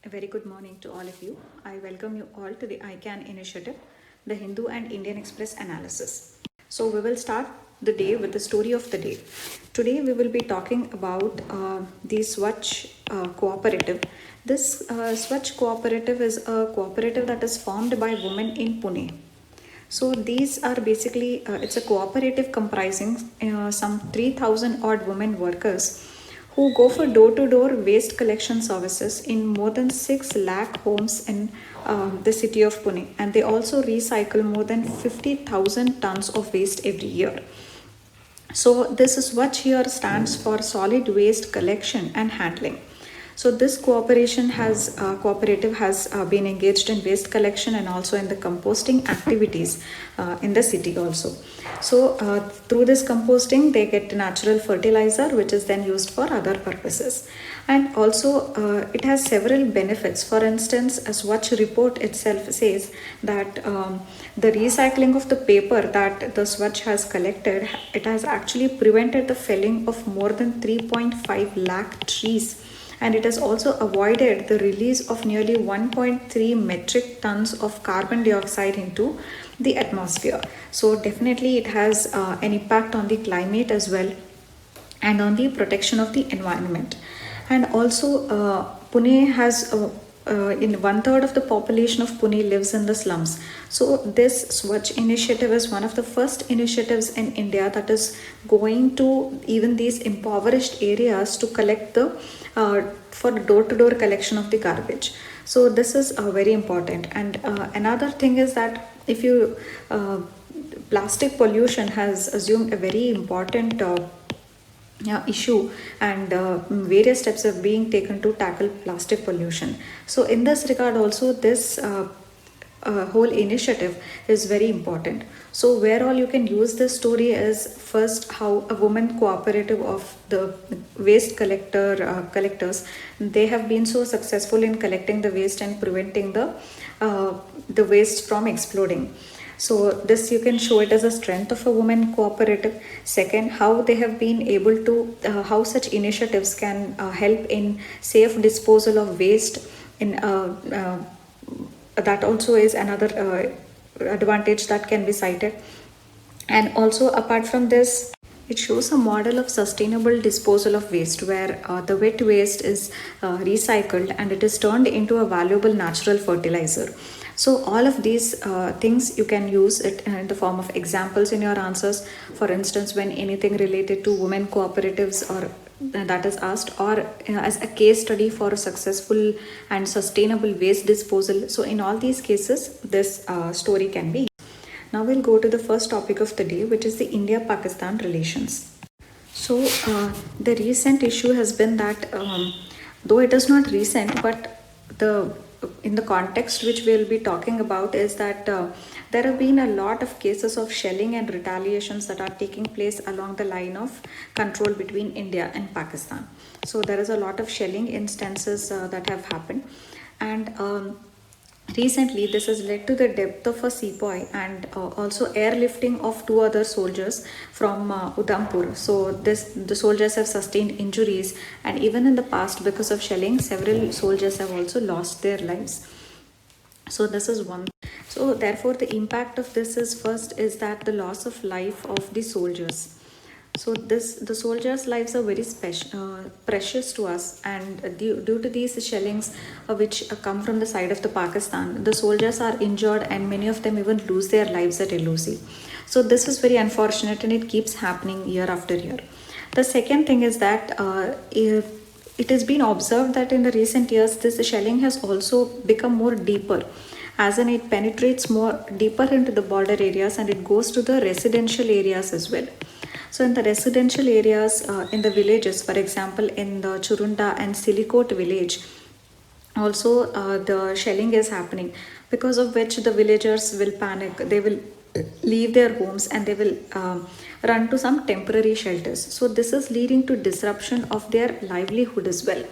A very good morning to all of you. I welcome you all to the ICAN initiative, the Hindu and Indian Express analysis. So, we will start the day with the story of the day. Today, we will be talking about the Swachh cooperative. This Swachh cooperative is a cooperative that is formed by women in Pune. So these are basically, it's a cooperative comprising some 3,000 odd women workers who go for door-to-door waste collection services in more than 6 lakh homes in the city of Pune, and they also recycle more than 50,000 tons of waste every year. So this is what here stands for solid waste collection and handling. So this cooperative has been engaged in waste collection and also in the composting activities in the city also. So through this composting, they get natural fertilizer, which is then used for other purposes. And also it has several benefits. For instance, a Swachh report itself says that the recycling of the paper that the Swachh has collected, it has actually prevented the felling of more than 3.5 lakh trees, and it has also avoided the release of nearly 1.3 metric tons of carbon dioxide into the atmosphere. So definitely it has an impact on the climate as well and on the protection of the environment. And also Pune has in 1/3 of the population of Pune lives in the slums. So this Swachh initiative is one of the first initiatives in India that is going to even these impoverished areas to collect the for door-to-door collection of the garbage. So this is very important. And another thing is that if you plastic pollution has assumed a very important issue, and various steps are being taken to tackle plastic pollution. So in this regard also, this whole initiative is very important. So where all you can use this story is first how a woman cooperative of the waste collectors, they have been so successful in collecting the waste and preventing the waste from exploding. So this you can show it as a strength of a woman cooperative. Second, how they have been able to, how such initiatives can help in safe disposal of waste. In that also is another advantage that can be cited. And also apart from this, it shows a model of sustainable disposal of waste where the wet waste is recycled and it is turned into a valuable natural fertilizer. So all of these things you can use it in the form of examples in your answers. For instance, when anything related to women cooperatives or that is asked, or as a case study for a successful and sustainable waste disposal. So in all these cases, this story can be. Now we'll go to the first topic of the day, which is the India-Pakistan relations. So the recent issue has been that though it is not recent, but in the context which we'll be talking about is that there have been a lot of cases of shelling and retaliations that are taking place along the line of control between India and Pakistan. So there is a lot of shelling instances that have happened, and recently this has led to the death of a sepoy and also airlifting of 2 other soldiers from Udhampur. So the soldiers have sustained injuries, and even in the past, because of shelling, several soldiers have also lost their lives. So this is one. So therefore the impact of this is first is that the loss of life of the soldiers. So the soldiers' lives are very precious to us, and due to these shellings which come from the side of the Pakistan, the soldiers are injured and many of them even lose their lives at LOC. So this is very unfortunate, and it keeps happening year after year. The second thing is that it has been observed that in the recent years this shelling has also become more deeper, as in it penetrates more deeper into the border areas and it goes to the residential areas as well. So in the residential areas, in the villages, for example, in the Churunda and Silikot village, also the shelling is happening, because of which the villagers will panic. They will leave their homes and they will run to some temporary shelters. So this is leading to disruption of their livelihood as well.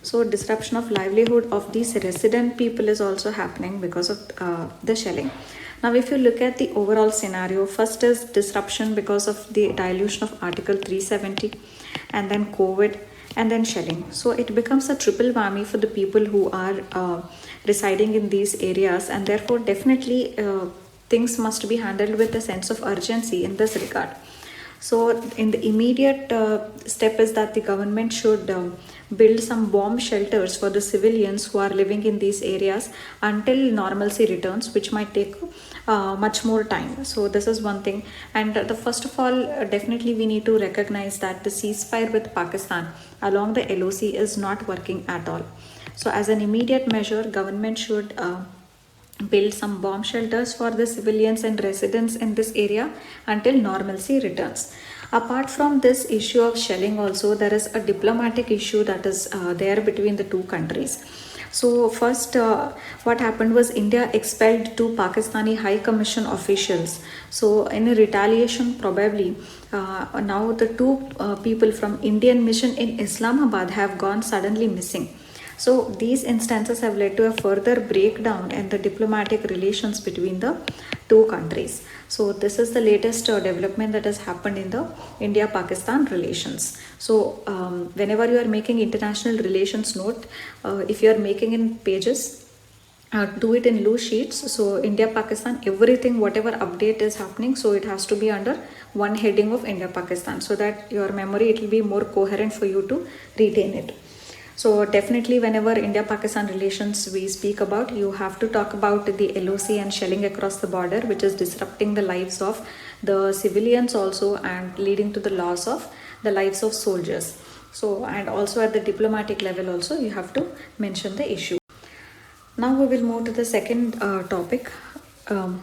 So disruption of livelihood of these resident people is also happening because of the shelling. Now, if you look at the overall scenario, first is disruption because of the dilution of Article 370, and then COVID, and then shelling. So it becomes a triple whammy for the people who are residing in these areas, and therefore definitely things must be handled with a sense of urgency in this regard. So in the immediate step is that the government should build some bomb shelters for the civilians who are living in these areas until normalcy returns, which might take much more time. So this is one thing. And the first of all, definitely we need to recognize that the ceasefire with Pakistan along the LOC is not working at all. So as an immediate measure, government should build some bomb shelters for the civilians and residents in this area until normalcy returns. Apart from this issue of shelling, also there is a diplomatic issue that is there between the two countries. So first what happened was India expelled two Pakistani High Commission officials. So in a retaliation, probably now the two people from Indian mission in Islamabad have gone suddenly missing. So these instances have led to a further breakdown in the diplomatic relations between the two countries. So this is the latest development that has happened in the India-Pakistan relations. So whenever you are making international relations note, if you are making in pages, do it in loose sheets. So India-Pakistan, everything, whatever update is happening, so it has to be under one heading of India-Pakistan, so that your memory, it will be more coherent for you to retain it. So definitely whenever India-Pakistan relations we speak about, you have to talk about the LOC and shelling across the border, which is disrupting the lives of the civilians also and leading to the loss of the lives of soldiers. So, and also at the diplomatic level also, you have to mention the issue. Now we will move to the second topic.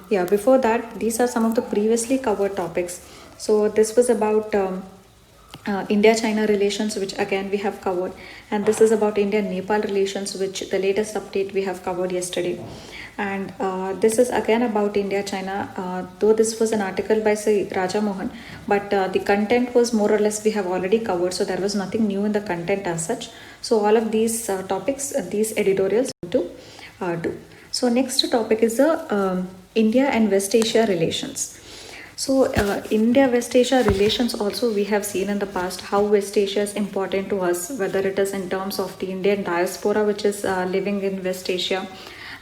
Before that, these are some of the previously covered topics. So this was about India-China relations, which again we have covered, and this is about India-Nepal relations, which the latest update we have covered yesterday. And this is again about India-China, though this was an article by Sir Raja Mohan, but the content was more or less we have already covered, so there was nothing new in the content as such. So all of these topics, these editorials to do. So next topic is the India and West Asia relations. So India-West Asia relations also, we have seen in the past how West Asia is important to us, whether it is in terms of the Indian diaspora which is living in West Asia,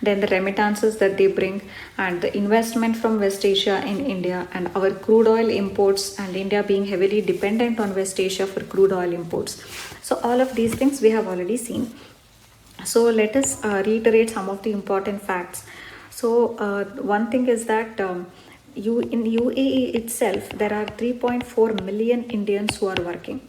then the remittances that they bring, and the investment from West Asia in India, and our crude oil imports, and India being heavily dependent on West Asia for crude oil imports. So all of these things we have already seen. So let us reiterate some of the important facts. So one thing is that in UAE itself, there are 3.4 million Indians who are working.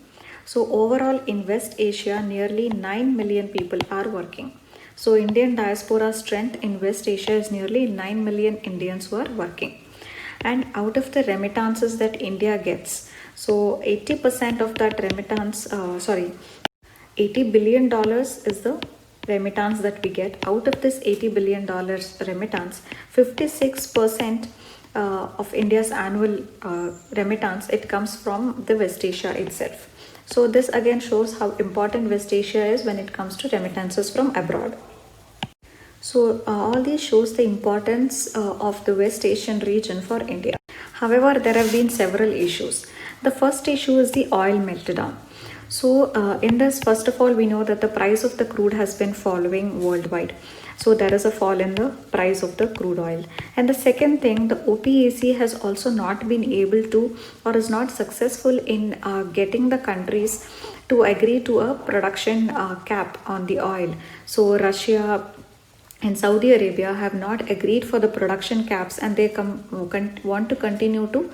So overall in West Asia, nearly 9 million people are working. So Indian diaspora strength in West Asia is nearly 9 million Indians who are working. And out of the remittances that India gets, so 80% of that remittance, $80 billion is the remittance that we get. Out of this $80 billion remittance, 56% of India's annual remittance, it comes from the West Asia itself. So this again shows how important West Asia is when it comes to remittances from abroad. So all these shows the importance of the West Asian region for India. However, there have been several issues. The first issue is the oil meltdown. So in this, first of all, we know that the price of the crude has been following worldwide. So there is a fall in the price of the crude oil. And the second thing, the OPEC has also not been able to, or is not successful in getting the countries to agree to a production cap on the oil. So Russia and Saudi Arabia have not agreed for the production caps, and they want to continue to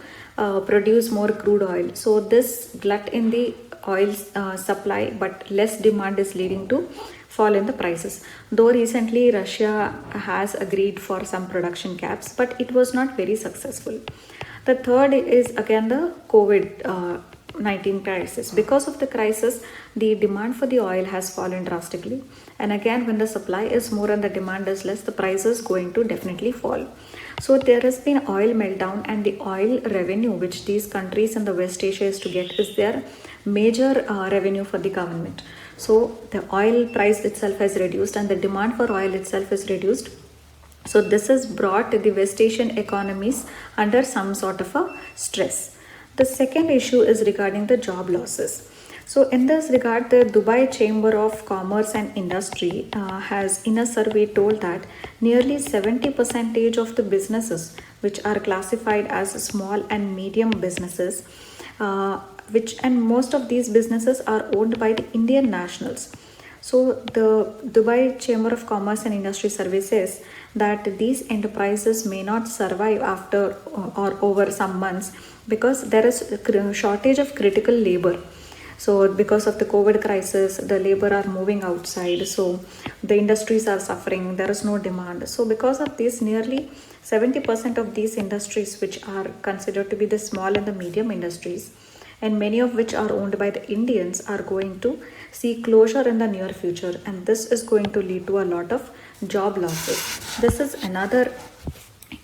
produce more crude oil. So this glut in the oil supply, but less demand, is leading to fall in the prices. Though recently Russia has agreed for some production caps, but it was not very successful. The third is again the COVID-19 crisis. Because of the crisis, the demand for the oil has fallen drastically. And again, when the supply is more and the demand is less, the price is going to definitely fall. So there has been oil meltdown, and the oil revenue which these countries in the West Asia is to get is their major revenue for the government. So the oil price itself has reduced, and the demand for oil itself is reduced. So this has brought the West Asian economies under some sort of a stress. The second issue is regarding the job losses. So, in this regard, the Dubai Chamber of Commerce and Industry has, in a survey, told that nearly 70% of the businesses which are classified as small and medium businesses, which and most of these businesses are owned by the Indian nationals. So, the Dubai Chamber of Commerce and Industry survey says that these enterprises may not survive after or over some months because there is a shortage of critical labor. So because of the COVID crisis, the labor are moving outside. So the industries are suffering. There is no demand. So because of this, nearly 70% of these industries, which are considered to be the small and the medium industries, and many of which are owned by the Indians, are going to see closure in the near future. And this is going to lead to a lot of job losses. This is another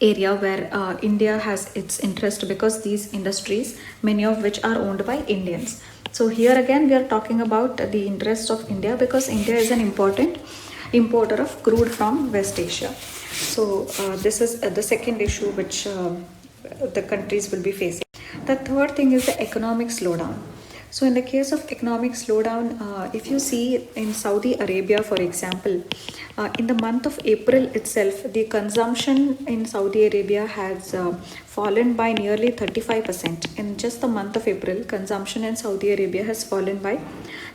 area where India has its interest because these industries, many of which are owned by Indians. So here again we are talking about the interest of India because India is an important importer of crude from West Asia. So this is the second issue which the countries will be facing. The third thing is the economic slowdown. So in the case of economic slowdown, if you see in Saudi Arabia, for example, in the month of April itself, the consumption in Saudi Arabia has fallen by nearly 35%. In just the month of April, consumption in Saudi Arabia has fallen by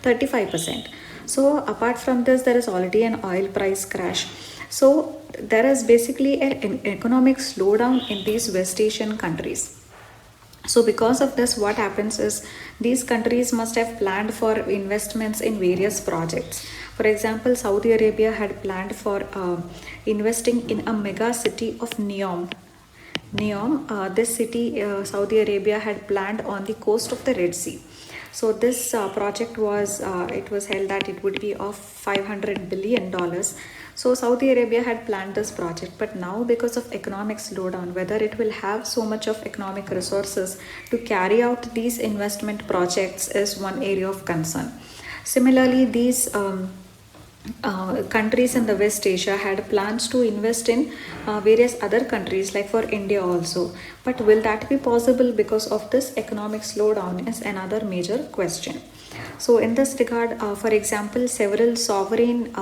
35%. So apart from this, there is already an oil price crash. So there is basically an economic slowdown in these West Asian countries. So because of this, what happens is these countries must have planned for investments in various projects. For example, Saudi Arabia had planned for investing in a mega city of Neom. This city, Saudi Arabia had planned on the coast of the Red Sea. So this project was, it was held that it would be of $500 billion. So Saudi Arabia had planned this project, but now because of economic slowdown, whether it will have so much of economic resources to carry out these investment projects is one area of concern. Similarly, these countries in the West Asia had plans to invest in various other countries like for India also. But will that be possible because of this economic slowdown is another major question. So in this regard, for example, several sovereign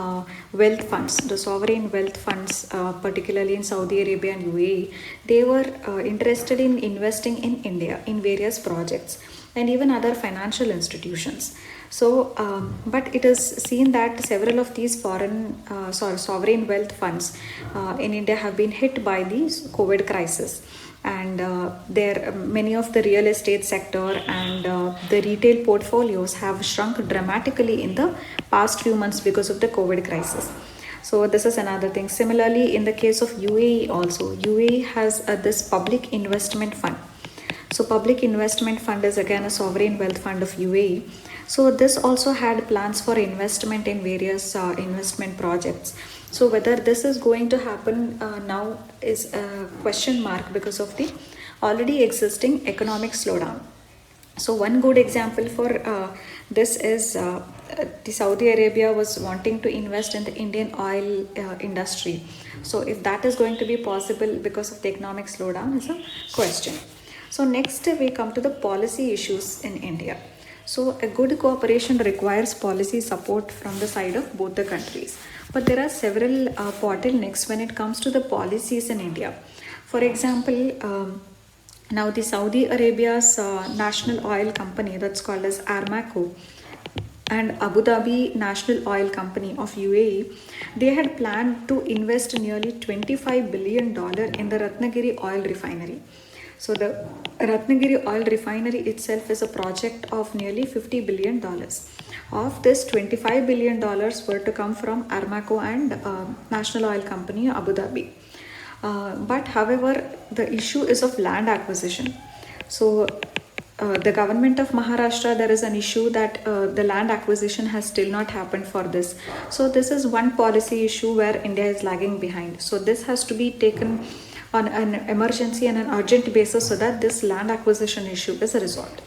wealth funds, the sovereign wealth funds, particularly in Saudi Arabia and UAE, they were interested in investing in India in various projects and even other financial institutions. So, but it is seen that several of these sovereign wealth funds in India have been hit by the COVID crisis, and many of the real estate sector and the retail portfolios have shrunk dramatically in the past few months because of the COVID crisis. So this is another thing. Similarly, in the case of UAE also, UAE has this public investment fund. So public investment fund is again a sovereign wealth fund of UAE. So this also had plans for investment in various investment projects. So whether this is going to happen now is a question mark because of the already existing economic slowdown. So one good example for this is the Saudi Arabia was wanting to invest in the Indian oil industry. So if that is going to be possible because of the economic slowdown is a question. So next we come to the policy issues in India. So a good cooperation requires policy support from the side of both the countries. But there are several bottlenecks when it comes to the policies in India. For example, now the Saudi Arabia's national oil company that's called as Aramco and Abu Dhabi National Oil Company of UAE, they had planned to invest nearly $25 billion in the Ratnagiri oil refinery. So the Ratnagiri oil refinery itself is a project of nearly $50 billion. Of this, $25 billion were to come from Aramco and National Oil Company Abu Dhabi. But however, the issue is of land acquisition. So the government of Maharashtra, there is an issue that the land acquisition has still not happened for this. So this is one policy issue where India is lagging behind. So this has to be taken on an emergency and an urgent basis so that this land acquisition issue is resolved.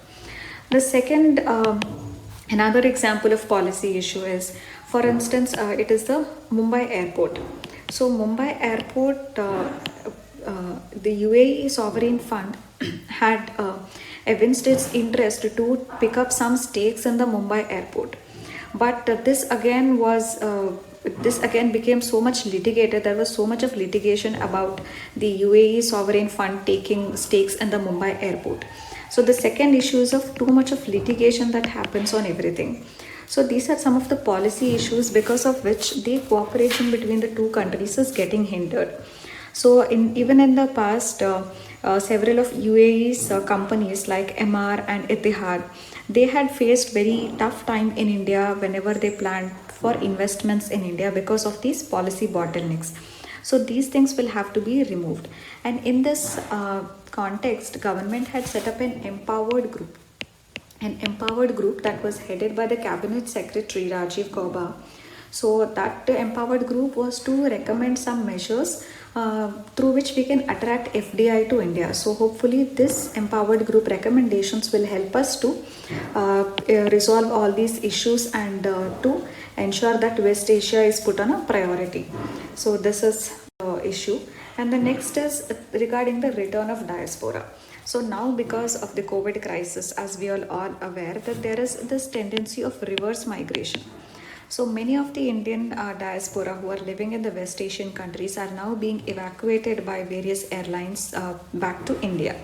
The second, another example of policy issue is, for instance, it is the Mumbai airport. So Mumbai airport, the UAE sovereign fund had evinced its interest to pick up some stakes in the Mumbai airport. But this again became so much litigated. There was so much of litigation about the UAE sovereign fund taking stakes in the Mumbai airport. So the second issue is of too much of litigation that happens on everything. So these are some of the policy issues because of which the cooperation between the two countries is getting hindered. So even in the past, several of UAE's companies like MR and Etihad, they had faced very tough time in India whenever they planned for investments in India because of these policy bottlenecks. So these things will have to be removed. And in this context, government had set up an empowered group that was headed by the Cabinet Secretary Rajiv Gauba. So that empowered group was to recommend some measures through which we can attract FDI to India. So hopefully this empowered group recommendations will help us to resolve all these issues and to ensure that West Asia is put on a priority. So this is the issue. And the next is regarding the return of diaspora. So now because of the COVID crisis, as we all are aware, that there is this tendency of reverse migration. So many of the Indian diaspora who are living in the West Asian countries are now being evacuated by various airlines back to India.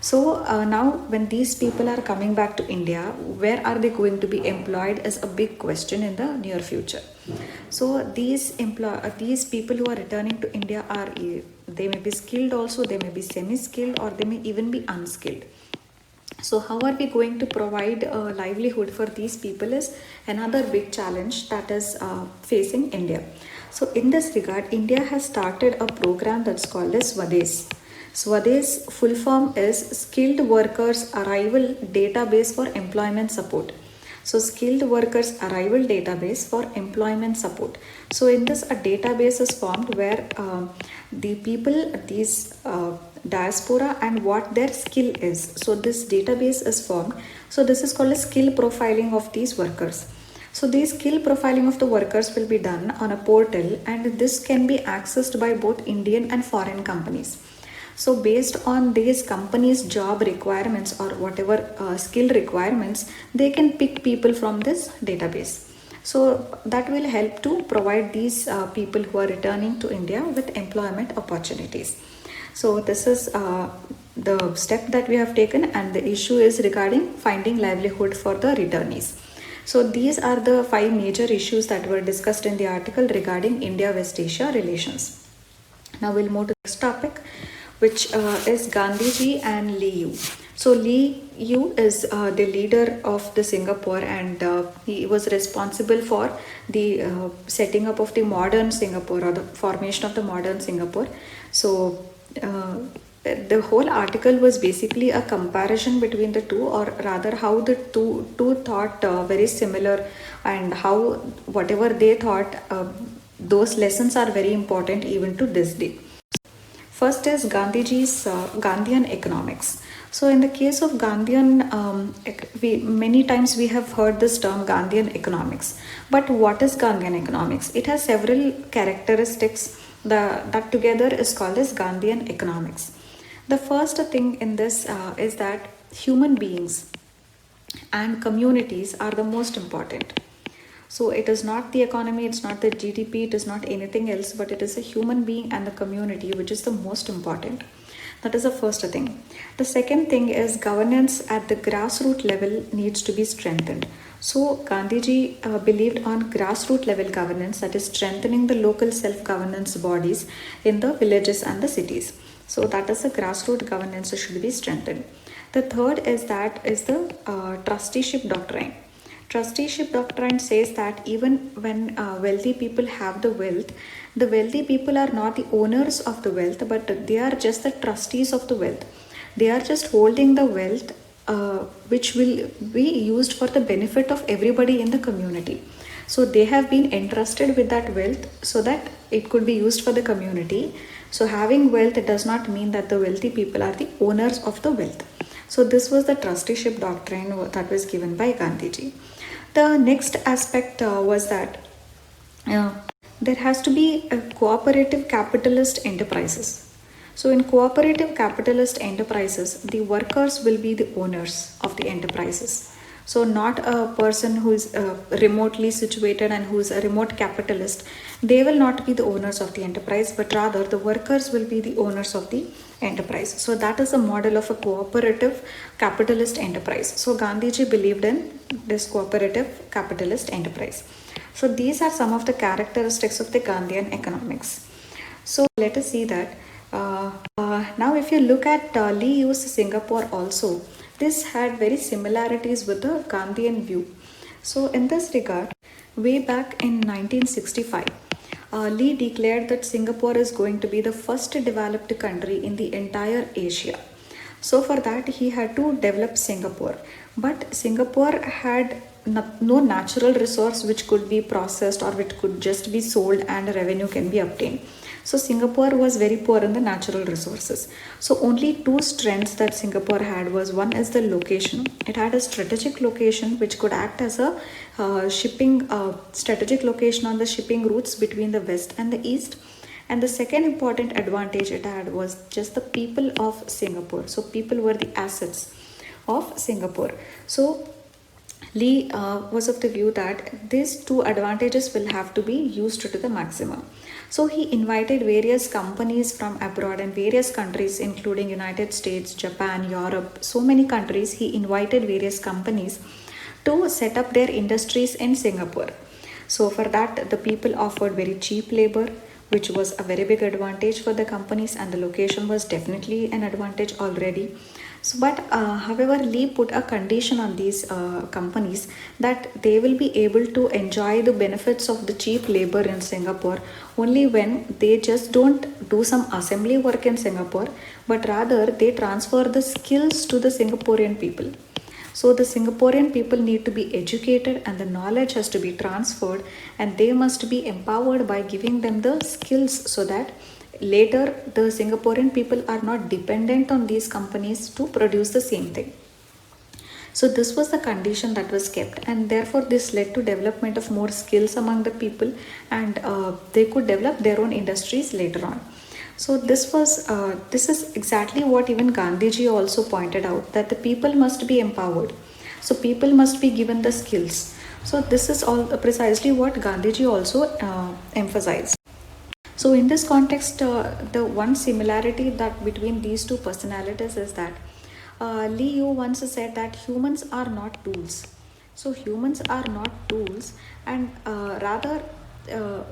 So now when these people are coming back to India, where are they going to be employed is a big question in the near future. So these people who are returning to India they may be skilled also, they may be semi-skilled, or they may even be unskilled. So how are we going to provide a livelihood for these people is another big challenge that is facing India. So in this regard, India has started a program that's called as Swades. Swades full form is Skilled Workers Arrival Database for Employment Support. So Skilled Workers Arrival Database for Employment Support. So in this, a database is formed where the people, these diaspora, and what their skill is. So this database is formed. So this is called a skill profiling of these workers. So this skill profiling of the workers will be done on a portal, and this can be accessed by both Indian and foreign companies. So based on these companies' job requirements or whatever skill requirements, they can pick people from this database. So that will help to provide these people who are returning to India with employment opportunities. So this is the step that we have taken, and the issue is regarding finding livelihood for the returnees. So these are the 5 major issues that were discussed in the article regarding India-West Asia relations. Now we'll move to the next topic, which is Gandhiji and Lee Yu. So Lee Yu is the leader of the Singapore, and he was responsible for the setting up of the modern Singapore, or the formation of the modern Singapore. So the whole article was basically a comparison between the two, or rather how the two thought very similar, and how whatever they thought, those lessons are very important even to this day. First is Gandhiji's Gandhian economics. So in the case of Gandhian, many times we have heard this term Gandhian economics. But what is Gandhian economics? It has several characteristics that together is called as Gandhian economics. The first thing in this is that human beings and communities are the most important. So it is not the economy, it's not the GDP, it is not anything else, but it is a human being and the community which is the most important. That is the first thing. The second thing is governance at the grassroots level needs to be strengthened. So Gandhiji believed on grassroots level governance, that is strengthening the local self-governance bodies in the villages and the cities. So that is the grassroots governance should be strengthened. The third is the trusteeship doctrine. Trusteeship doctrine says that even when wealthy people have the wealthy people are not the owners of the wealth, but they are just the trustees of the wealth. They are just holding the wealth which will be used for the benefit of everybody in the community. So they have been entrusted with that wealth so that it could be used for the community. So having wealth does not mean that the wealthy people are the owners of the wealth. So this was the trusteeship doctrine that was given by Gandhiji. The next aspect was that there has to be a cooperative capitalist enterprises. So in cooperative capitalist enterprises, the workers will be the owners of the enterprises. So not a person who is remotely situated and who is a remote capitalist, they will not be the owners of the enterprise, but rather the workers will be the owners of the enterprise. So that is a model of a cooperative capitalist enterprise. So Gandhiji believed in this cooperative capitalist enterprise. So these are some of the characteristics of the Gandhian economics. So let us see that. Now if you look at Lee used Singapore also, this had very similarities with the Gandhian view. So in this regard, way back in 1965, Lee declared that Singapore is going to be the first developed country in the entire Asia. So for that he had to develop Singapore, but Singapore had no natural resource which could be processed or which could just be sold and revenue can be obtained. So Singapore was very poor in the natural resources. So only two strengths that Singapore had was, one is the location. It had a strategic location which could act as a shipping strategic location on the shipping routes between the west and the east. And the second important advantage it had was just the people of Singapore. So people were the assets of Singapore. So Lee was of the view that these two advantages will have to be used to the maximum. So he invited various companies from abroad and various countries, including United States, Japan, Europe, so many countries. He invited various companies to set up their industries in Singapore. So for that, the people offered very cheap labor, which was a very big advantage for the companies, and the location was definitely an advantage already. So, but however, Lee put a condition on these companies that they will be able to enjoy the benefits of the cheap labor in Singapore only when they just don't do some assembly work in Singapore, but rather they transfer the skills to the Singaporean people. So the Singaporean people need to be educated and the knowledge has to be transferred, and they must be empowered by giving them the skills so that later the Singaporean people are not dependent on these companies to produce the same thing. So this was the condition that was kept, and therefore this led to development of more skills among the people, and they could develop their own industries later on. So this is exactly what even Gandhiji also pointed out, that the people must be empowered. So people must be given the skills. So this is all precisely what Gandhiji also emphasized. So in this context, the one similarity that between these two personalities is that Lee Yu once said that humans are not tools. So humans are not tools, and rather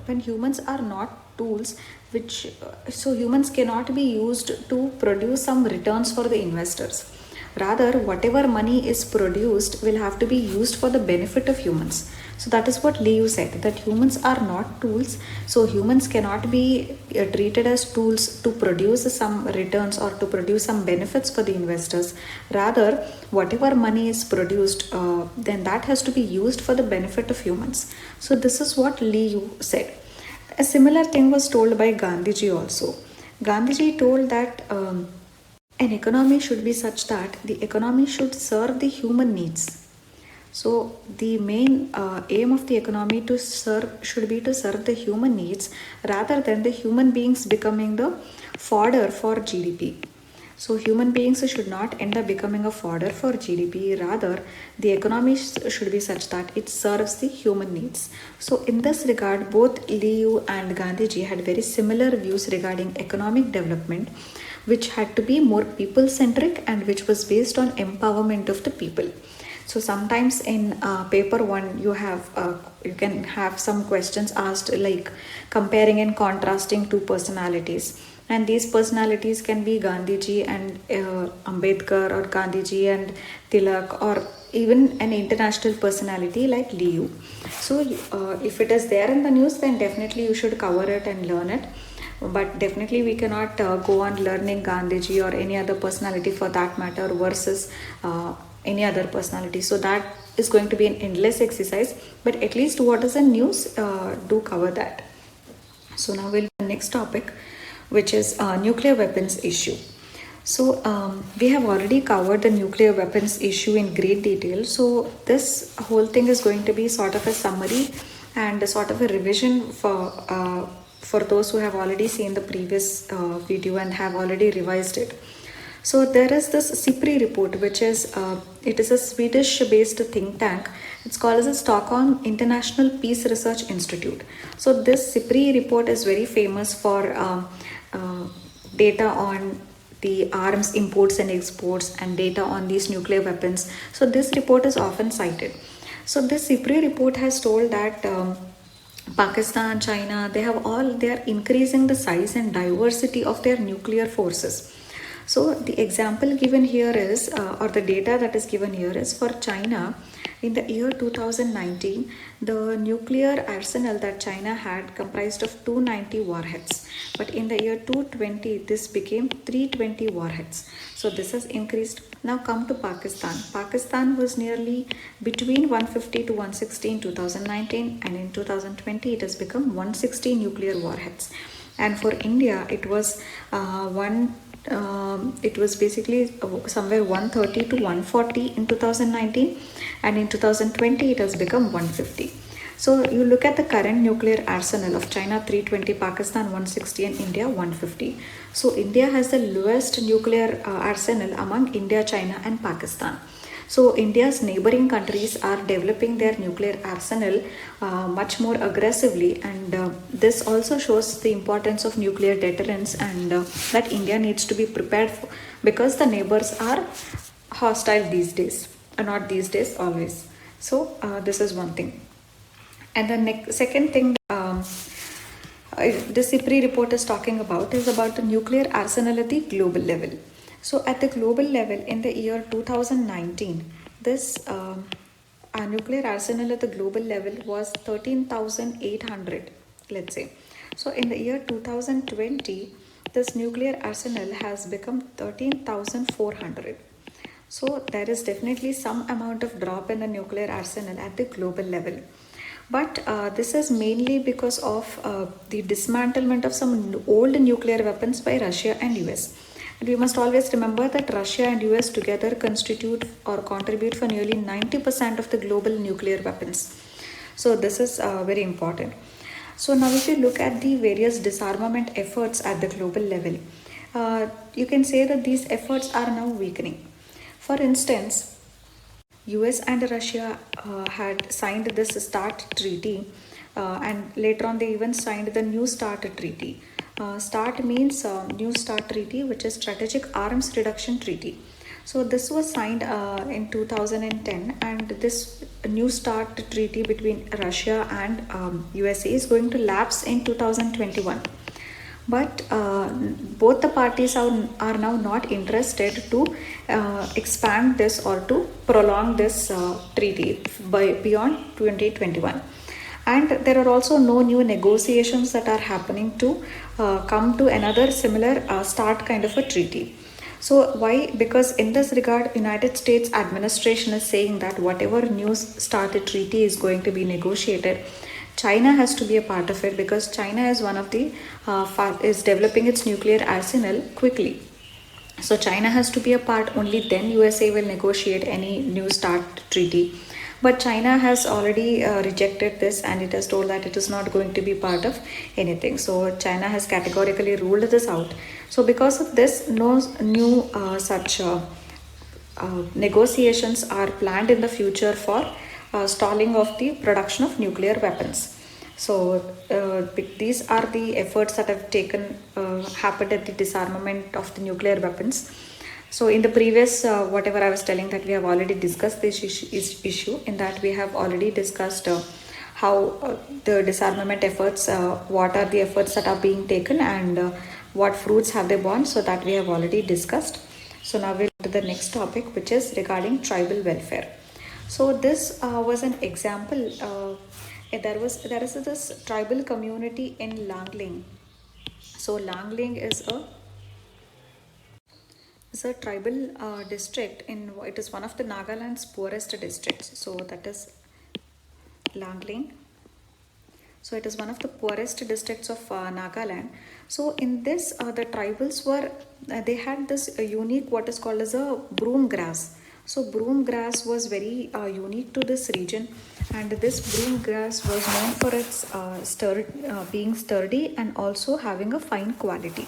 when humans are not tools, which so humans cannot be used to produce some returns for the investors. Rather, whatever money is produced will have to be used for the benefit of humans. So that is what Leo said, that humans are not tools. So humans cannot be treated as tools to produce some returns or to produce some benefits for the investors. Rather, whatever money is produced, then that has to be used for the benefit of humans. So this is what Leo said. A similar thing was told by Gandhiji also. Gandhiji told that an economy should be such that the economy should serve the human needs. So the main aim of the economy to serve should be to serve the human needs rather than the human beings becoming the fodder for GDP. So human beings should not end up becoming a fodder for GDP. Rather, the economy should be such that it serves the human needs. So in this regard, both Liu and Gandhiji had very similar views regarding economic development, which had to be more people-centric and which was based on empowerment of the people. So sometimes in paper one, you can have some questions asked like comparing and contrasting two personalities. And these personalities can be Gandhiji and Ambedkar, or Gandhiji and Tilak, or even an international personality like Liu. So if it is there in the news, then definitely you should cover it and learn it. But definitely we cannot go on learning Gandhiji or any other personality for that matter versus any other personality. So that is going to be an endless exercise. But at least what is in news, do cover that. So now we'll the next topic, which is nuclear weapons issue. So we have already covered the nuclear weapons issue in great detail. So this whole thing is going to be sort of a summary and a sort of a revision for those who have already seen the previous video and have already revised it. So there is this SIPRI report, which is it is a Swedish-based think tank. It's called as a Stockholm International Peace Research Institute. So this SIPRI report is very famous for data on the arms imports and exports and data on these nuclear weapons. So this report is often cited. So this SIPRI report has told that Pakistan, China, they are increasing the size and diversity of their nuclear forces. So the example given here is, or the data that is given here is for China. In the year 2019, the nuclear arsenal that China had comprised of 290 warheads. But in the year 2020, this became 320 warheads. So this has increased. Now come to Pakistan. Pakistan was nearly between 150 to 160 in 2019, and in 2020 it has become 160 nuclear warheads. And for India, it was basically somewhere 130 to 140 in 2019, and in 2020 it has become 150. So you look at the current nuclear arsenal of China 320, Pakistan 160, and India 150. So India has the lowest nuclear arsenal among India, China, and Pakistan. So India's neighboring countries are developing their nuclear arsenal much more aggressively, and this also shows the importance of nuclear deterrence, and that India needs to be prepared for, because the neighbors are hostile these days, not these days, always. So this is one thing. And the second thing the SIPRI report is talking about is about the nuclear arsenal at the global level. So at the global level, in the year 2019, this nuclear arsenal at the global level was 13,800, let's say. So in the year 2020, this nuclear arsenal has become 13,400. So there is definitely some amount of drop in the nuclear arsenal at the global level. But this is mainly because of the dismantlement of some old nuclear weapons by Russia and US. And we must always remember that Russia and US together constitute or contribute for nearly 90% of the global nuclear weapons. So this is very important. So now if you look at the various disarmament efforts at the global level, you can say that these efforts are now weakening. For instance, US and Russia had signed this START treaty, and later on they even signed the New START treaty. START means New START treaty, which is Strategic Arms Reduction Treaty. So this was signed in 2010, and this New START treaty between Russia and USA is going to lapse in 2021. But both the parties are now not interested to expand this or to prolong this treaty beyond 2021. And there are also no new negotiations that are happening to come to another similar START kind of a treaty. So why? Because in this regard, United States administration is saying that whatever new START treaty is going to be negotiated, China has to be a part of it, because China is one of the is developing its nuclear arsenal quickly. So China has to be a part, only then USA will negotiate any new START treaty. But China has already rejected this, and it has told that it is not going to be part of anything. So China has categorically ruled this out. So because of this, no new such negotiations are planned in the future for stalling of the production of nuclear weapons. So these are the efforts that have happened at the disarmament of the nuclear weapons. So in the previous whatever I was telling, that we have already discussed this issue, in that we have already discussed how the disarmament efforts, what are the efforts that are being taken, and what fruits have they borne. So that we have already discussed. So now we'll go to the next topic, which is regarding tribal welfare. So this was an example. There is this tribal community in Langling. So Langling is a tribal district it is one of the Nagaland's poorest districts. So that is Langling. So it is one of the poorest districts of Nagaland. So in this, the tribals were they had this unique what is called as a broom grass. So broom grass was very unique to this region, And this broom grass was known for its being sturdy and also having a fine quality.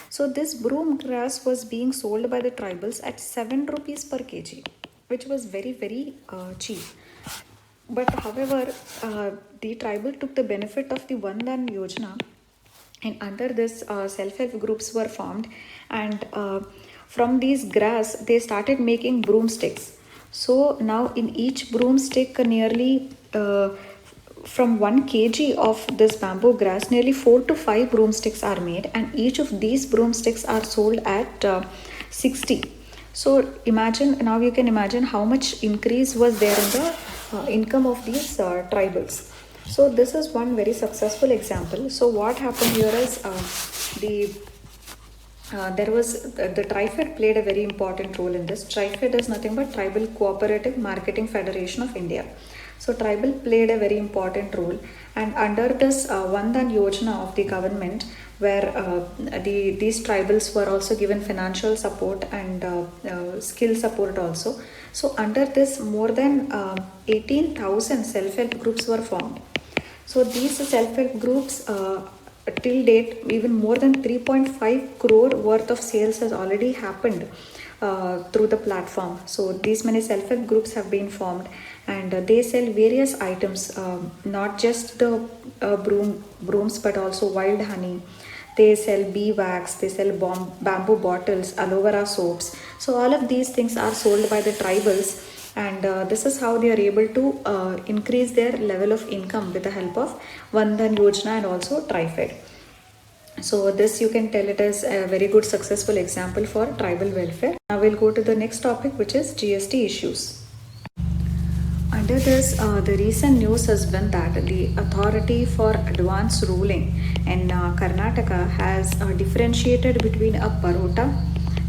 So this broom grass was being sold by the tribals at 7 rupees per kg, which was very cheap. But however, the tribal took the benefit of the Vandan Yojana, and under this self-help groups were formed, and from these grass they started making broomsticks. So now in each broomstick nearly from 1 kg of this bamboo grass, nearly 4 to 5 broomsticks are made, and each of these broomsticks are sold at 60. So imagine, now you can imagine how much increase was there in the income of these tribals. So this is one very successful example. So what happened here is there was the TriFed played a very important role in this. TriFed is nothing but Tribal Cooperative Marketing Federation of India. So tribal played a very important role, and under this Vandan Yojana of the government, where these tribals were also given financial support and skill support also. So under this, more than 18,000 self-help groups were formed. So these self-help groups till date, even more than 3.5 crore worth of sales has already happened through the platform. So these many self-help groups have been formed, and they sell various items, not just the brooms but also wild honey. They sell bee wax, they sell bamboo bottles, aloe vera soaps. So all of these things are sold by the tribals, and this is how they are able to increase their level of income with the help of Vandan Yojana and also TriFed. So this you can tell it as a very good successful example for tribal welfare. Now we'll go to the next topic, which is GST issues. Under this, the recent news has been that the Authority for Advance Ruling in Karnataka has differentiated between a parota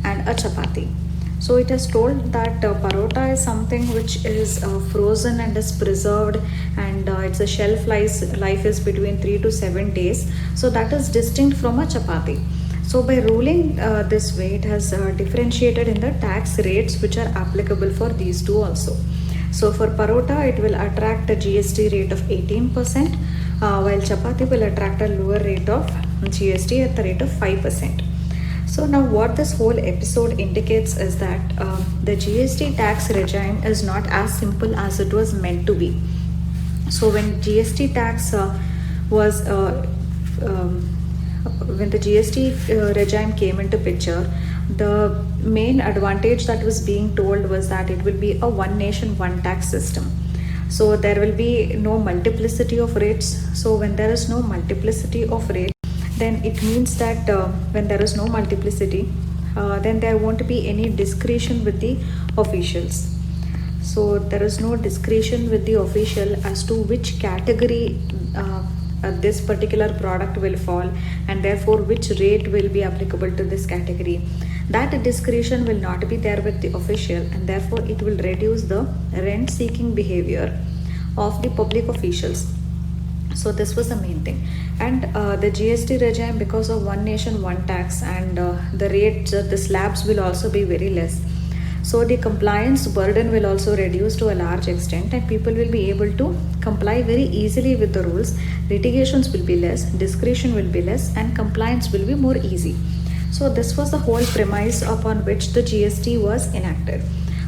and a chapati. So it has told that parota is something which is frozen and is preserved, and its a shelf life is between 3 to 7 days. So that is distinct from a chapati. So by ruling this way, it has differentiated in the tax rates which are applicable for these two also. So for parota, it will attract a GST rate of 18%, while chapati will attract a lower rate of GST at the rate of 5%. So now what this whole episode indicates is that the GST tax regime is not as simple as it was meant to be. So when GST tax was when the GST regime came into picture, the main advantage that was being told was that it will be a one nation, one tax system. So there will be no multiplicity of rates. So when there is no multiplicity of rates, then it means that when there is no multiplicity, then there won't be any discretion with the officials. So there is no discretion with the official as to which category this particular product will fall, and therefore which rate will be applicable to this category. That discretion will not be there with the official, and therefore it will reduce the rent seeking behavior of the public officials. So this was the main thing. And the GST regime, because of one nation one tax, and the rates, the slabs will also be very less. So the compliance burden will also reduce to a large extent, and people will be able to comply very easily with the rules. Litigations will be less, discretion will be less, and compliance will be more easy. So this was the whole premise upon which the GST was enacted.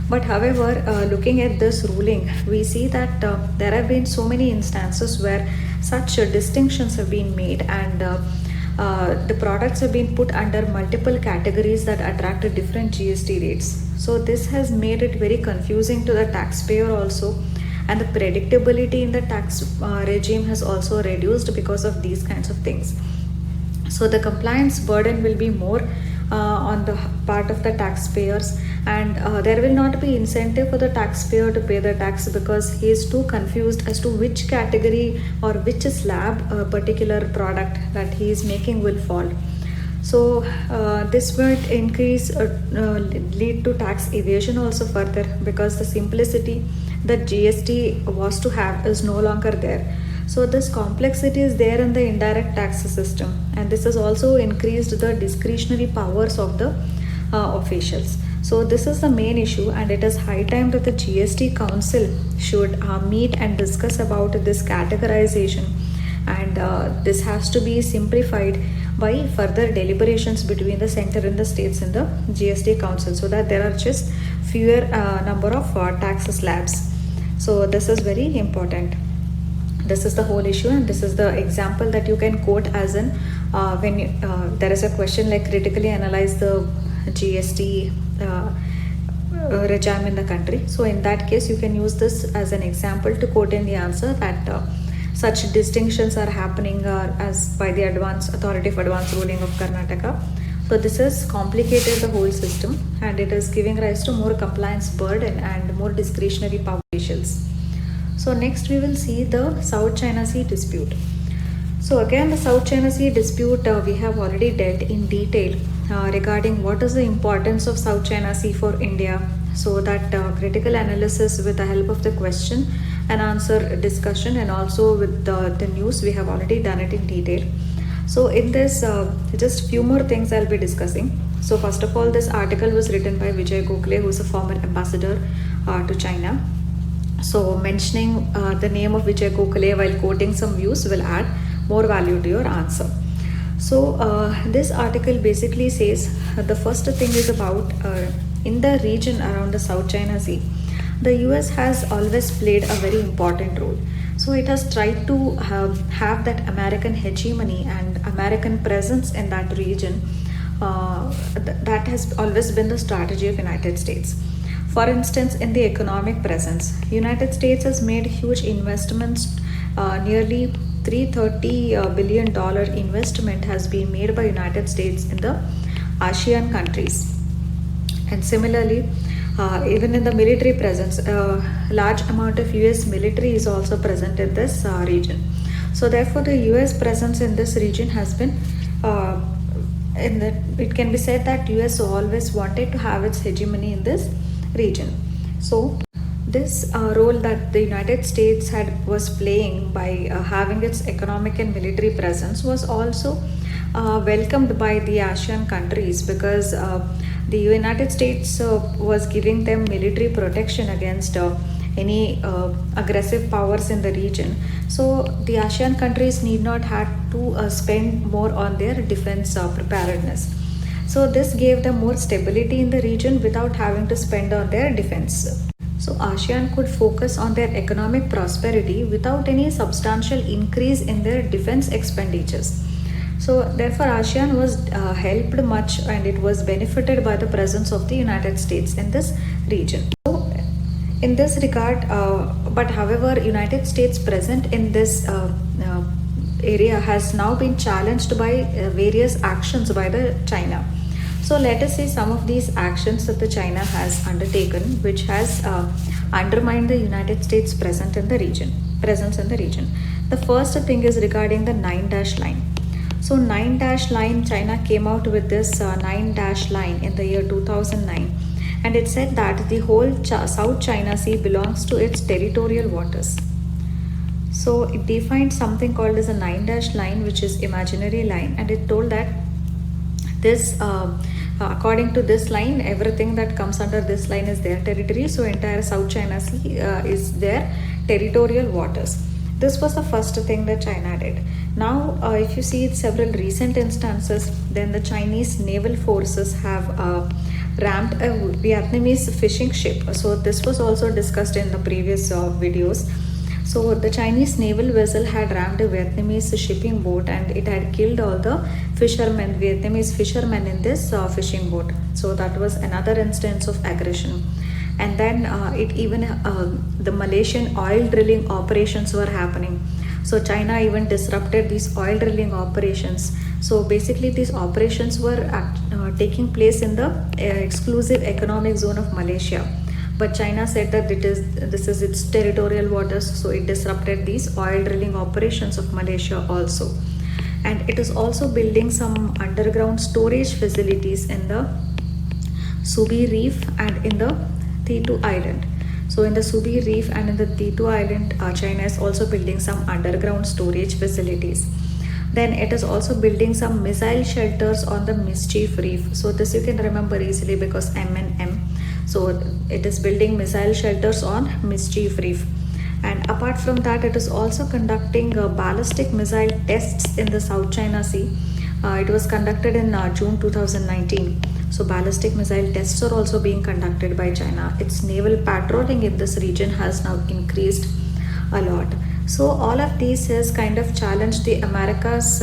But however, looking at this ruling, we see that there have been so many instances where such distinctions have been made, and the products have been put under multiple categories that attracted different GST rates. So this has made it very confusing to the taxpayer also, and the predictability in the tax regime has also reduced because of these kinds of things. So the compliance burden will be more on the part of the taxpayers, and there will not be incentive for the taxpayer to pay the tax because he is too confused as to which category or which slab a particular product that he is making will fall. So this would increase lead to tax evasion also further, because the simplicity that GST was to have is no longer there. So this complexity is there in the indirect tax system, and this has also increased the discretionary powers of the officials. So this is the main issue, and it is high time that the GST Council should meet and discuss about this categorization, and this has to be simplified by further deliberations between the center and the states in the GST Council, so that there are just fewer number of tax slabs. So this is very important. This is the whole issue, and this is the example that you can quote as in when there is a question like critically analyze the GST regime in the country. So in that case, you can use this as an example to quote in the answer that such distinctions are happening as by the authority of advance ruling of Karnataka. So this has complicated the whole system, and it is giving rise to more compliance burden and more discretionary power officials. So next we will see the South China Sea dispute. So again, the South China Sea dispute we have already dealt in detail regarding what is the importance of South China Sea for India. So that critical analysis with the help of the question and answer discussion, and also with the news, we have already done it in detail. So in this, just few more things I'll be discussing. So first of all, this article was written by Vijay Gokhale, who is a former ambassador to China. So mentioning the name of Vijay Gokhale while quoting some views will add more value to your answer. So this article basically says the first thing is about in the region around the South China Sea, the US has always played a very important role. So it has tried to have that American hegemony and American presence in that region. That has always been the strategy of United States. For instance, in the economic presence, United States has made huge investments. Nearly $330 billion investment has been made by United States in the ASEAN countries. And similarly, even in the military presence, a large amount of US military is also present in this region. So therefore, the US presence in this region has been, it can be said that US always wanted to have its hegemony in this region. So this role that the United States was playing by having its economic and military presence was also welcomed by the ASEAN countries, because the United States was giving them military protection against any aggressive powers in the region. So the ASEAN countries need not have to spend more on their defense preparedness. So this gave them more stability in the region without having to spend on their defense. So ASEAN could focus on their economic prosperity without any substantial increase in their defense expenditures. So therefore ASEAN was helped much, and it was benefited by the presence of the United States in this region. So in this regard, but however, United States present in this area has now been challenged by various actions by the China. So let us see some of these actions that the China has undertaken, which has undermined the United States presence in the region. The first thing is regarding the 9-dash line. So 9-dash line, China came out with this 9-dash line in the year 2009, and it said that the whole South China Sea belongs to its territorial waters. So it defined something called as a 9-dash line, which is imaginary line, and it told that this according to this line, everything that comes under this line is their territory. So entire South China Sea is their territorial waters. This was the first thing that China did. Now if you see several recent instances, then the Chinese naval forces have rammed a Vietnamese fishing ship. So this was also discussed in the previous videos. So the Chinese naval vessel had rammed a Vietnamese shipping boat, and it had killed all the fishermen, Vietnamese fishermen in this fishing boat. So that was another instance of aggression. And then it even the Malaysian oil drilling operations were happening. So China even disrupted these oil drilling operations. So basically these operations were taking place in the exclusive economic zone of Malaysia. But China said that this is its territorial waters, so it disrupted these oil drilling operations of Malaysia also. And it is also building some underground storage facilities in the Subi Reef and in the Thitu Island. So in the Subi Reef and in the Thitu Island, China is also building some underground storage facilities. Then it is also building some missile shelters on the Mischief Reef. So this you can remember easily because M&M. So it is building missile shelters on Mischief Reef. And apart from that, it is also conducting ballistic missile tests in the South China Sea. It was conducted in June 2019. So ballistic missile tests are also being conducted by China. Its naval patrolling in this region has now increased a lot. So all of these has kind of challenged the America's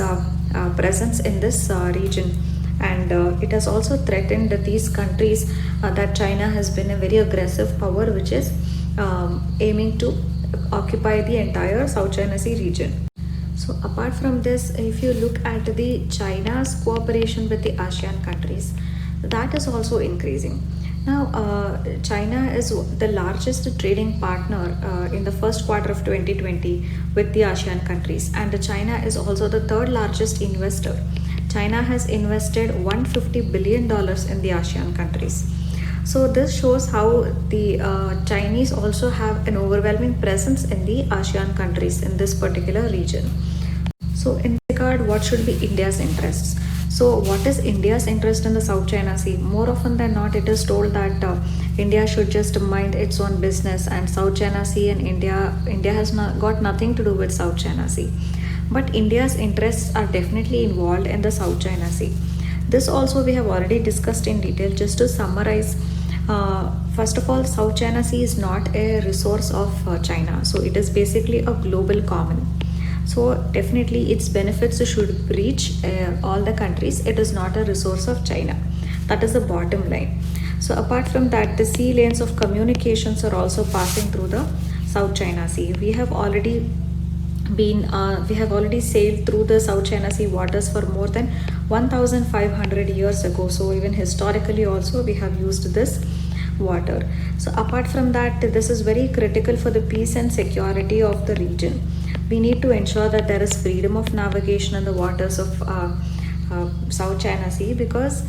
presence in this region, and it has also threatened these countries that China has been a very aggressive power which is aiming to occupy the entire South China Sea region. So apart from this, if you look at the China's cooperation with the ASEAN countries, that is also increasing. Now, China is the largest trading partner in the first quarter of 2020 with the ASEAN countries, and China is also the third largest investor. China has invested $150 billion in the ASEAN countries. So this shows how the Chinese also have an overwhelming presence in the ASEAN countries in this particular region. So in this regard, what should be India's interests? So what is India's interest in the South China Sea? More often than not, it is told that India should just mind its own business, and South China Sea and India has not got nothing to do with South China Sea. But India's interests are definitely involved in the South China Sea. This also we have already discussed in detail. Just to summarize, first of all, South China Sea is not a resource of China. So it is basically a global common. So definitely its benefits should reach all the countries. It is not a resource of China. That is the bottom line. So apart from that, the sea lanes of communications are also passing through the South China Sea. We have already sailed through the South China Sea waters for more than 1500 years ago. So even historically also we have used this water. So apart from that, this is very critical for the peace and security of the region. We need to ensure that there is freedom of navigation in the waters of South China Sea, because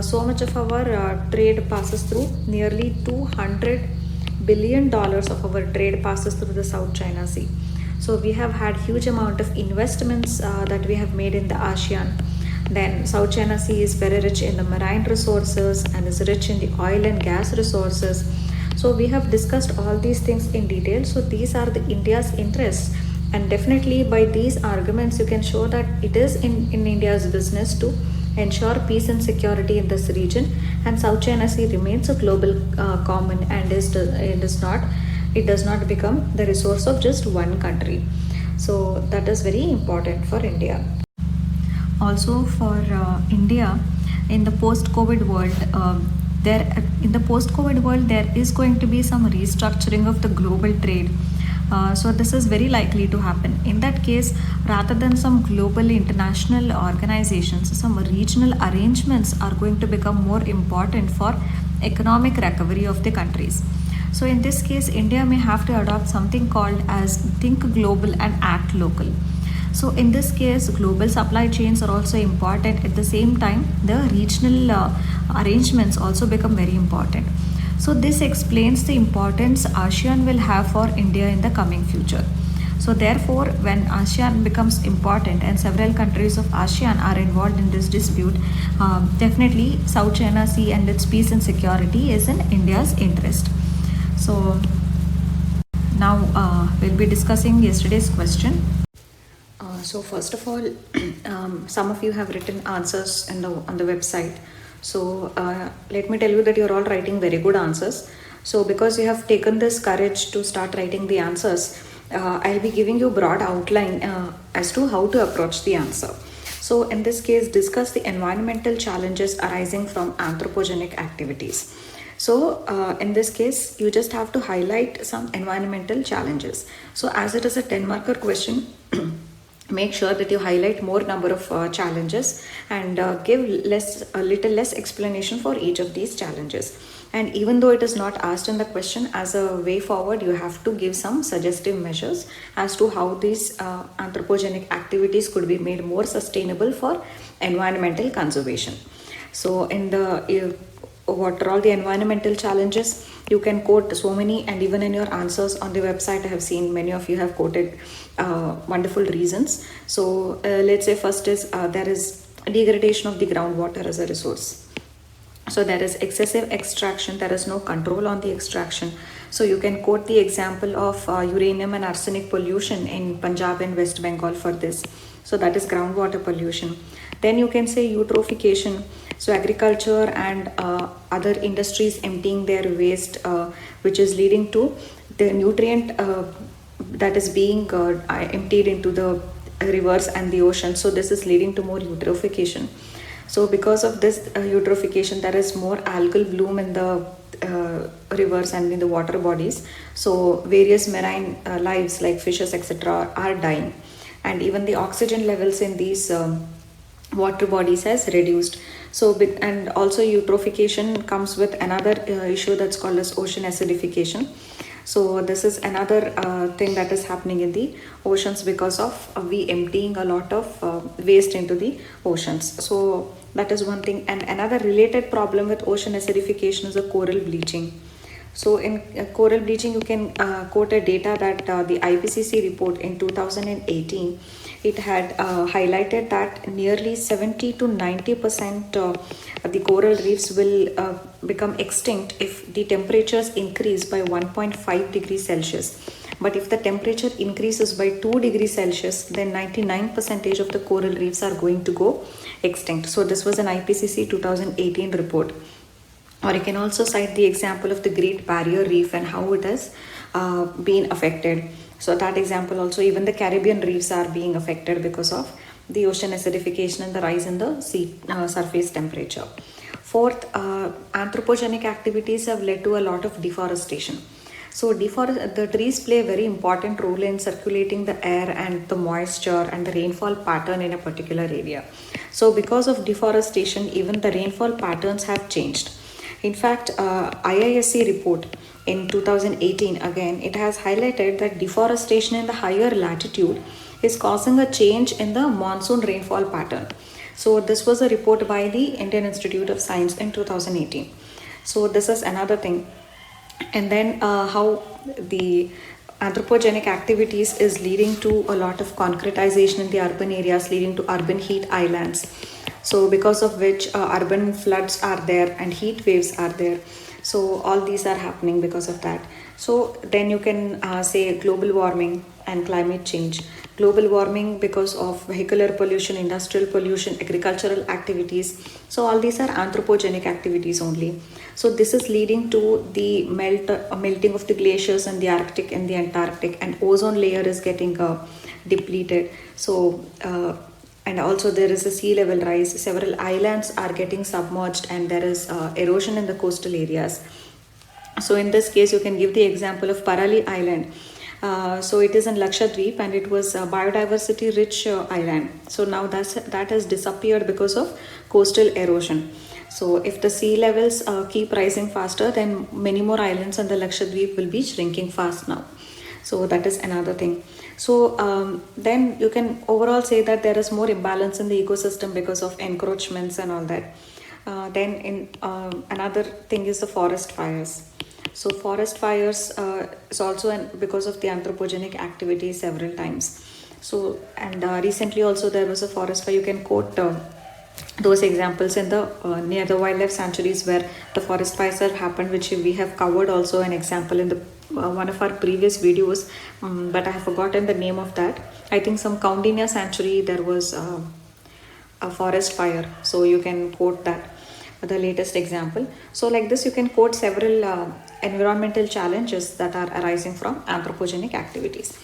so much of our trade passes through. Nearly $200 billion of our trade passes through the South China Sea. So we have had huge amount of investments that we have made in the ASEAN. Then South China Sea is very rich in the marine resources and is rich in the oil and gas resources. So we have discussed all these things in detail. So these are the India's interests, and definitely by these arguments you can show that it is in India's business to ensure peace and security in this region, and South China Sea remains a global common, and it does not become the resource of just one country. So that is very important for India. Also for India, in the post-COVID world, there is going to be some restructuring of the global trade. So this is very likely to happen. In that case, rather than some global international organizations, some regional arrangements are going to become more important for economic recovery of the countries. So in this case, India may have to adopt something called as think global and act local. So in this case, global supply chains are also important. At the same time, the regional arrangements also become very important. So this explains the importance ASEAN will have for India in the coming future. So therefore, when ASEAN becomes important and several countries of ASEAN are involved in this dispute, definitely South China Sea and its peace and security is in India's interest. So now we'll be discussing yesterday's question. So first of all, some of you have written answers on the website. So let me tell you that you're all writing very good answers. So because you have taken this courage to start writing the answers, I'll be giving you a broad outline as to how to approach the answer. So in this case, discuss the environmental challenges arising from anthropogenic activities. So in this case, you just have to highlight some environmental challenges. So as it is a 10-marker question, make sure that you highlight more number of challenges and give a little less explanation for each of these challenges. And even though it is not asked in the question, as a way forward, you have to give some suggestive measures as to how these anthropogenic activities could be made more sustainable for environmental conservation. So in the what are all the environmental challenges. You can quote so many, and even in your answers on the website I have seen many of you have quoted wonderful reasons. So let's say first is there is degradation of the groundwater as a resource. So there is excessive extraction, there is no control on the extraction. So you can quote the example of uranium and arsenic pollution in Punjab and West Bengal for this. So that is groundwater pollution. Then you can say eutrophication. So agriculture and other industries emptying their waste, which is leading to the nutrient that is being emptied into the rivers and the ocean. So this is leading to more eutrophication. So because of this eutrophication, there is more algal bloom in the rivers and in the water bodies. So various marine lives like fishes, etc., are dying, and even the oxygen levels in these water bodies has reduced. So and also eutrophication comes with another issue that's called as ocean acidification. So this is another thing that is happening in the oceans because of we emptying a lot of waste into the oceans. So that is one thing. And another related problem with ocean acidification is a coral bleaching. So in coral bleaching, you can quote a data that the IPCC report in 2018, it had highlighted that nearly 70 to 90% the coral reefs will become extinct if the temperatures increase by 1.5 degrees Celsius. But if the temperature increases by 2 degrees Celsius, then 99% of the coral reefs are going to go extinct. So this was an IPCC 2018 report. Or you can also cite the example of the Great Barrier Reef and how it has been affected. So that example also, even the Caribbean reefs are being affected because of the ocean acidification and the rise in the sea surface temperature. Fourth, anthropogenic activities have led to a lot of deforestation. So the trees play a very important role in circulating the air and the moisture and the rainfall pattern in a particular area. So because of deforestation, even the rainfall patterns have changed. In fact, IISc report in 2018, again, it has highlighted that deforestation in the higher latitude is causing a change in the monsoon rainfall pattern. So this was a report by the Indian Institute of Science in 2018. So this is another thing. And then how the anthropogenic activities is leading to a lot of concretization in the urban areas, leading to urban heat islands. So because of which urban floods are there and heat waves are there. So all these are happening because of that. So then you can say global warming and climate change. Global warming because of vehicular pollution, industrial pollution, agricultural activities. So all these are anthropogenic activities only. So this is leading to the melting of the glaciers in the Arctic and the Antarctic, and ozone layer is getting depleted. So and also there is a sea level rise. Several islands are getting submerged and there is erosion in the coastal areas. So in this case, you can give the example of Parali Island. So it is in Lakshadweep and it was a biodiversity rich island. So now that has disappeared because of coastal erosion. So if the sea levels keep rising faster, then many more islands on the Lakshadweep will be shrinking fast now. So that is another thing. So then you can overall say that there is more imbalance in the ecosystem because of encroachments and all that. Then in another thing is the forest fires. So forest fires is also because of the anthropogenic activity several times. So and recently also there was a forest fire. You can quote those examples in the near the wildlife sanctuaries where the forest fires have happened, which we have covered also an example in the one of our previous videos, but I have forgotten the name of that. I think some Kaundinya sanctuary there was a forest fire, so you can quote that, the latest example. So like this you can quote several environmental challenges that are arising from anthropogenic activities.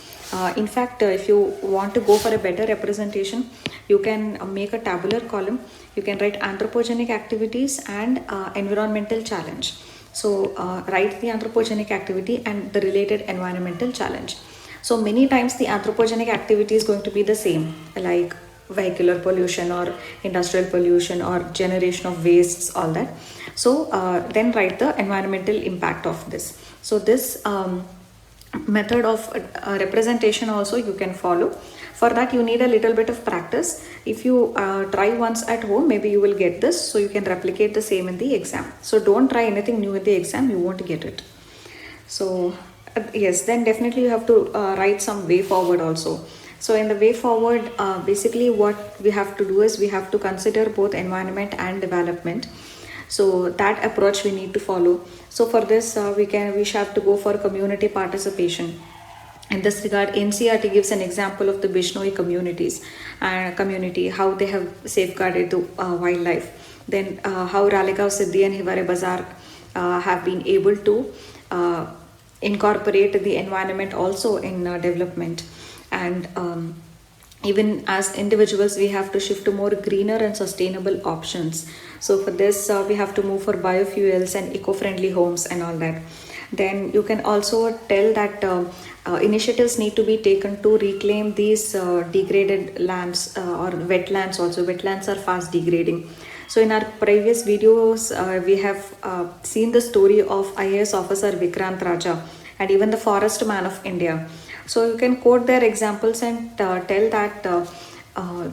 In fact, if you want to go for a better representation, you can make a tabular column. You can write anthropogenic activities and environmental challenge. So write the anthropogenic activity and the related environmental challenge. So many times the anthropogenic activity is going to be the same, like vehicular pollution or industrial pollution or generation of wastes, all that. So then write the environmental impact of this. So this method of representation also you can follow For that you need a little bit of practice. If you try once at home, maybe you will get this, so you can replicate the same in the exam. So don't try anything new in the exam, you won't get it. So yes, then definitely you have to write some way forward also. So in the way forward, basically what we have to do is we have to consider both environment and development. So that approach we need to follow. So for this, we shall have to go for community participation. In this regard, NCRT gives an example of the Bishnoi community, how they have safeguarded the wildlife. Then how Ralegaon Siddhi and Hivare Bazar have been able to incorporate the environment also in development. And even as individuals, we have to shift to more greener and sustainable options. So for this, we have to move for biofuels and eco-friendly homes and all that. Then you can also tell that initiatives need to be taken to reclaim these degraded lands or wetlands also. Wetlands are fast degrading. So in our previous videos, we have seen the story of IAS officer Vikrant Raja and even the Forest Man of India. So you can quote their examples and tell that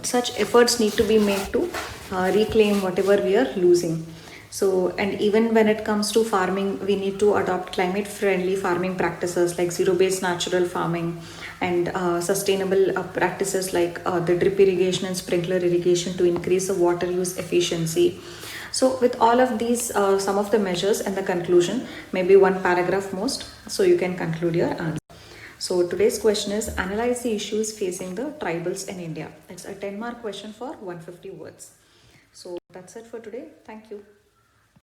such efforts need to be made to reclaim whatever we are losing. So, and even when it comes to farming, we need to adopt climate friendly farming practices like zero based natural farming and sustainable practices like the drip irrigation and sprinkler irrigation to increase the water use efficiency. So with all of these, some of the measures and the conclusion, maybe one paragraph most, so you can conclude your answer. So today's question is, analyze the issues facing the tribals in India. It's a 10-mark question for 150 words. So that's it for today. Thank you.